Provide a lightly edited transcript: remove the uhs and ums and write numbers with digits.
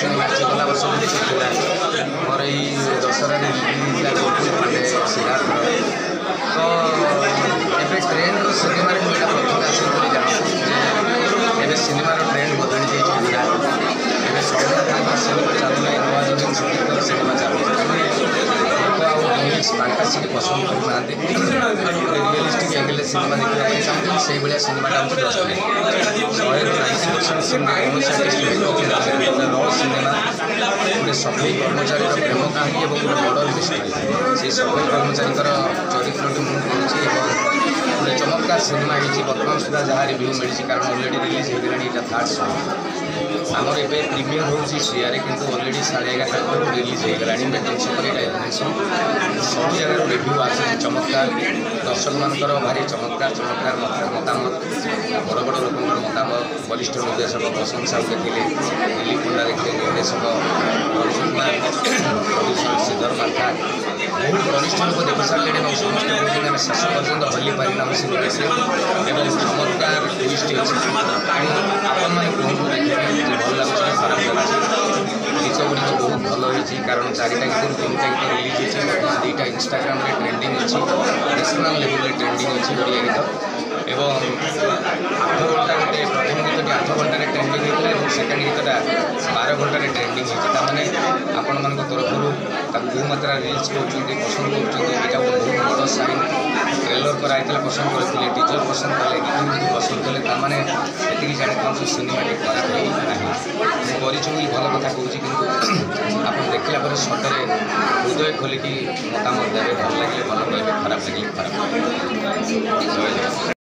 गला वर्ष मोर ये दशहरा पांडे सिद्धार्थ तो ये ट्रेंड सिनेमा मुझे प्रथम आस जानते सिनेमार ट्रेंड बदली जाइए सब सिनेमा चलुना नुआ जिन सुटिंग सिनेमा चलुचे फैंटासी पसंद करना रियलिस्टिक एंगल सिनेमा देखा चाहते से भाया सिनेमाटा सिनेमा गोटे सफाई कर्मचारी प्रेम कहानी और गोटे बड़ मिस्ट्री से सफाई कर्मचारी चरित्र मुझे गोटे चमत्कार सिनेमा बर्तमान सुधा जहाँ रिव्यू मिली कारण अलरेडी रिलीज हो थर्ड शो आमर ए प्रीमियर हो सीआर कितु अलरेडी 11:30 रिलीज होगा मीटिंग छक सब जगह रिव्यू आस चमत्कार दर्शक मानकर भारी चमत्कार चमत्कार मतामत बड़ बड़ लोक मतामत वरिष्ठ निर्देशक प्रशंसा देखिले दिलीप पंडा देखिले निर्देशक प्रड्यूसर श्रीधर माथा बहुत वरिष्ठ लोक देख सारे समस्त शेष पर्यटन हल्ली पारिना और चमत्कार ट्विस्ट अच्छी आपण मैंने कहूँ देखिए भल लगे खराब लगे गीत गुड़िक बहुत भल होती कारण 4टा गीत 3टा गीत रिलीज होती 2टा इंस्टाग्राम ट्रेंडिंग अच्छी नेशनल लेवल ट्रेंडिंग अच्छी ओडिया गीत एवं 8 घंटा गोटे प्रथम गीत 8 घंटे ट्रेंडिंग होता है सेकेंड गीतटा 12 घंटे ट्रेंडिंग होता मैंने आपण मान तरफ बहुमात्रा रिल्स कर पसंद कर बहुत बड़ साइन ट्रेलर कराई पसंद करते टीचर पसंद कले गीत पसंद कले ये जानी सिनेमा खराब होना भल कथा कौच कि आप देखला सतरे हृदय खोलिकी मतामत देवे भल लगे भल कहे खराब लगे खराब।